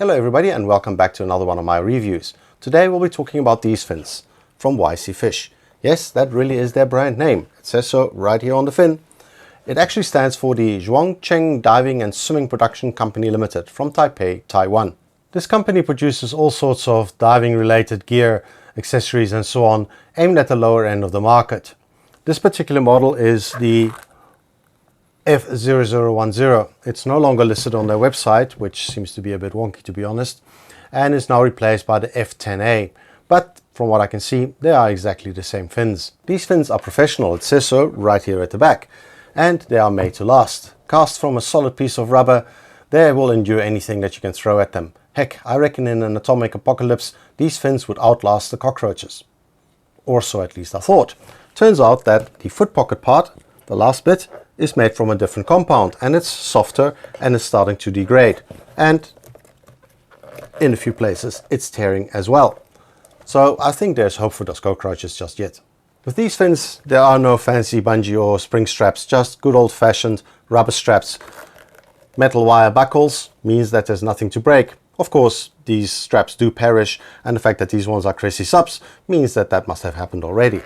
Hello everybody and welcome back to another one of my reviews. Today we'll be talking about these fins from YC Fish. Yes, that really is their brand name. It says so right here on the fin. It actually stands for the Zhuangcheng Diving and Swimming Production Company Limited from Taipei, Taiwan. This company produces all sorts of diving related gear, accessories and so on, aimed at the lower end of the market. This particular model is the F0010. It's no longer listed on their website, which seems to be a bit wonky to be honest, and is now replaced by the F10A. But from what I can see, they are exactly the same fins. These fins are professional, it says so right here at the back, and they are made to last. Cast from a solid piece of rubber, they will endure anything that you can throw at them. Heck, I reckon in an atomic apocalypse, these fins would outlast the cockroaches. Or so at least I thought. Turns out that the foot pocket part, the last bit, is made from a different compound and it's softer and is starting to degrade, and in a few places it's tearing as well. So I think there's hope for those cockroaches just yet. With these fins there are no fancy bungee or spring straps, just good old-fashioned rubber straps. Metal wire buckles means that there's nothing to break. Of course these straps do perish, and the fact that these ones are Cressi subs means that that must have happened already.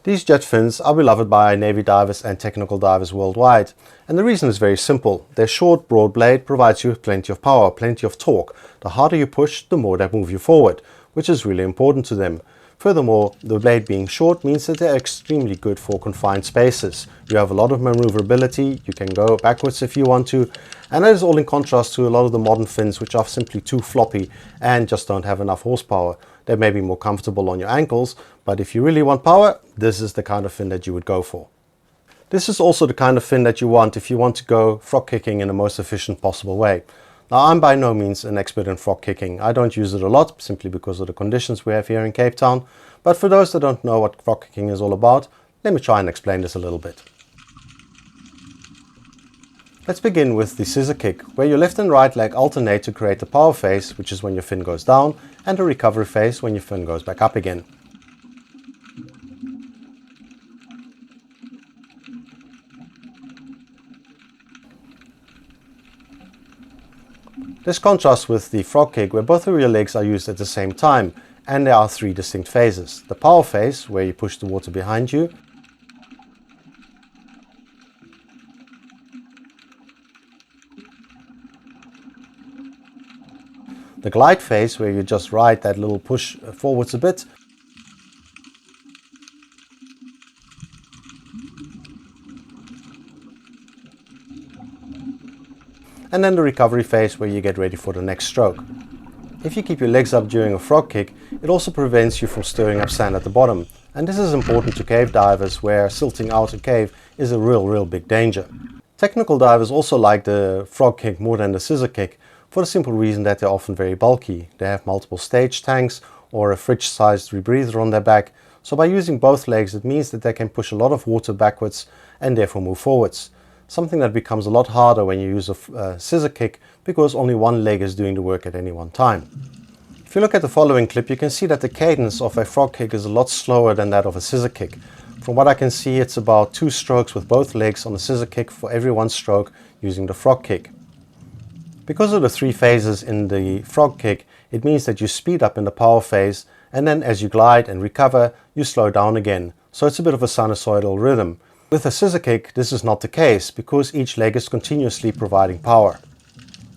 These jet fins are beloved by Navy divers and technical divers worldwide, and the reason is very simple. Their short, broad blade provides you with plenty of power, plenty of torque. The harder you push, the more they move you forward, which is really important to them. Furthermore, the blade being short means that they're extremely good for confined spaces. You have a lot of maneuverability, you can go backwards if you want to, and that is all in contrast to a lot of the modern fins which are simply too floppy and just don't have enough horsepower. They may be more comfortable on your ankles, but if you really want power, this is the kind of fin that you would go for. This is also the kind of fin that you want if you want to go frog kicking in the most efficient possible way. Now, I'm by no means an expert in frog kicking. I don't use it a lot simply because of the conditions we have here in Cape Town, but for those that don't know what frog kicking is all about, let me try and explain this a little bit. Let's begin with the scissor kick, where your left and right leg alternate to create the power phase, which is when your fin goes down, and the recovery phase when your fin goes back up again. This contrasts with the frog kick, where both of your legs are used at the same time, and there are three distinct phases. The power phase, where you push the water behind you. The glide phase, where you just ride that little push forwards a bit. And then the recovery phase, where you get ready for the next stroke. If you keep your legs up during a frog kick, it also prevents you from stirring up sand at the bottom. And this is important to cave divers, where silting out a cave is a real big danger. Technical divers also like the frog kick more than the scissor kick, for the simple reason that they're often very bulky. They have multiple stage tanks or a fridge-sized rebreather on their back, so by using both legs it means that they can push a lot of water backwards and therefore move forwards. Something that becomes a lot harder when you use a scissor kick, because only one leg is doing the work at any one time. If you look at the following clip, you can see that the cadence of a frog kick is a lot slower than that of a scissor kick. From what I can see, it's about 2 strokes with both legs on the scissor kick for every 1 stroke using the frog kick. Because of the 3 phases in the frog kick, it means that you speed up in the power phase, and then as you glide and recover, you slow down again. So it's a bit of a sinusoidal rhythm. With a scissor kick, this is not the case, because each leg is continuously providing power.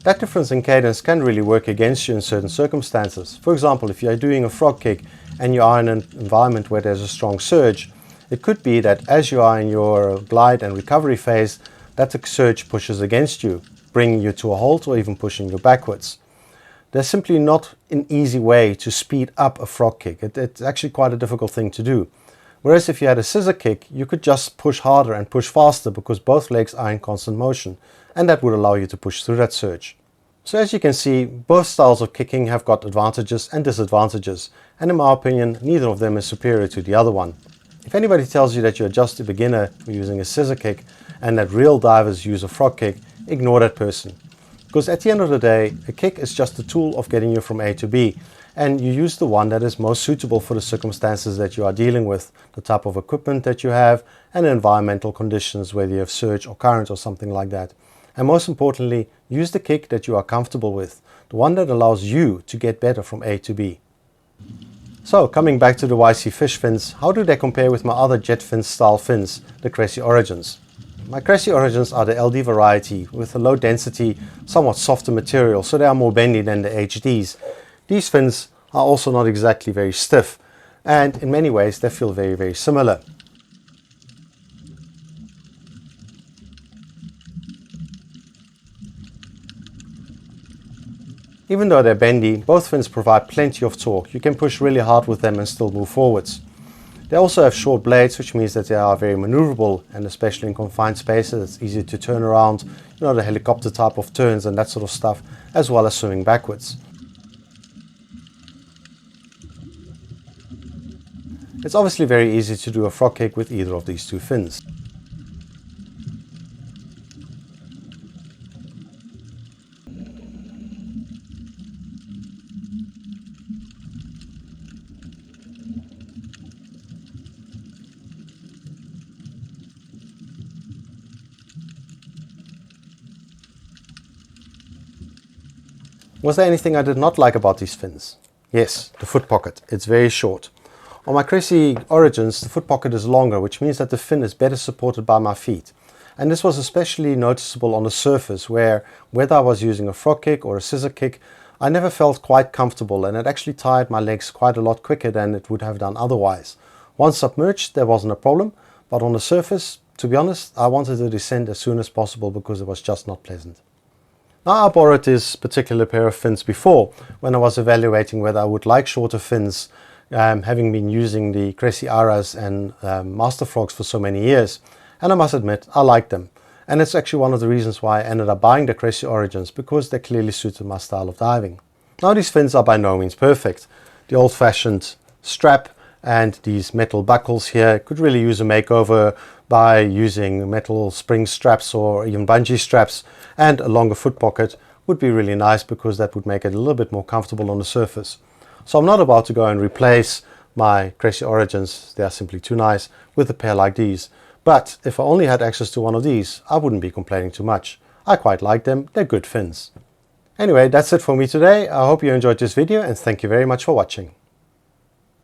That difference in cadence can really work against you in certain circumstances. For example, if you are doing a frog kick and you are in an environment where there's a strong surge, it could be that as you are in your glide and recovery phase, that the surge pushes against you, bringing you to a halt or even pushing you backwards. There's simply not an easy way to speed up a frog kick. It's actually quite a difficult thing to do. Whereas if you had a scissor kick, you could just push harder and push faster because both legs are in constant motion, and that would allow you to push through that surge. So as you can see, both styles of kicking have got advantages and disadvantages, and in my opinion, neither of them is superior to the other one. If anybody tells you that you're just a beginner using a scissor kick and that real divers use a frog kick, ignore that person. Because at the end of the day, a kick is just a tool of getting you from A to B, and you use the one that is most suitable for the circumstances that you are dealing with, the type of equipment that you have, and environmental conditions, whether you have surge or current or something like that. And most importantly, use the kick that you are comfortable with, the one that allows you to get better from A to B. So coming back to the YC Fish fins, how do they compare with my other jet fin style fins, the Cressi Origins? My Cressi Origins are the LD variety with a low density, somewhat softer material, so they are more bendy than the HDs. These fins are also not exactly very stiff, and in many ways they feel very, very similar. Even though they're bendy, both fins provide plenty of torque. You can push really hard with them and still move forwards. They also have short blades, which means that they are very maneuverable, and especially in confined spaces it's easy to turn around, the helicopter type of turns and that sort of stuff, as well as swimming backwards. It's obviously very easy to do a frog kick with either of these two fins. Was there anything I did not like about these fins? Yes, the foot pocket. It's very short. On my Cressi Origins, the foot pocket is longer, which means that the fin is better supported by my feet. And this was especially noticeable on the surface where, whether I was using a frog kick or a scissor kick, I never felt quite comfortable, and it actually tired my legs quite a lot quicker than it would have done otherwise. Once submerged, there wasn't a problem, but on the surface, to be honest, I wanted to descend as soon as possible because it was just not pleasant. Now, I borrowed this particular pair of fins before when I was evaluating whether I would like shorter fins, having been using the Cressi Aras and Masterfrogs for so many years. And I must admit, I like them. And it's actually one of the reasons why I ended up buying the Cressi Origins, because they clearly suited my style of diving. Now, these fins are by no means perfect. The old-fashioned strap and these metal buckles here could really use a makeover by using metal spring straps or even bungee straps, and a longer foot pocket would be really nice because that would make it a little bit more comfortable on the surface. So I'm not about to go and replace my Cressi Origins, they are simply too nice, with a pair like these. But if I only had access to one of these, I wouldn't be complaining too much. I quite like them, they're good fins. Anyway, that's it for me today. I hope you enjoyed this video and thank you very much for watching.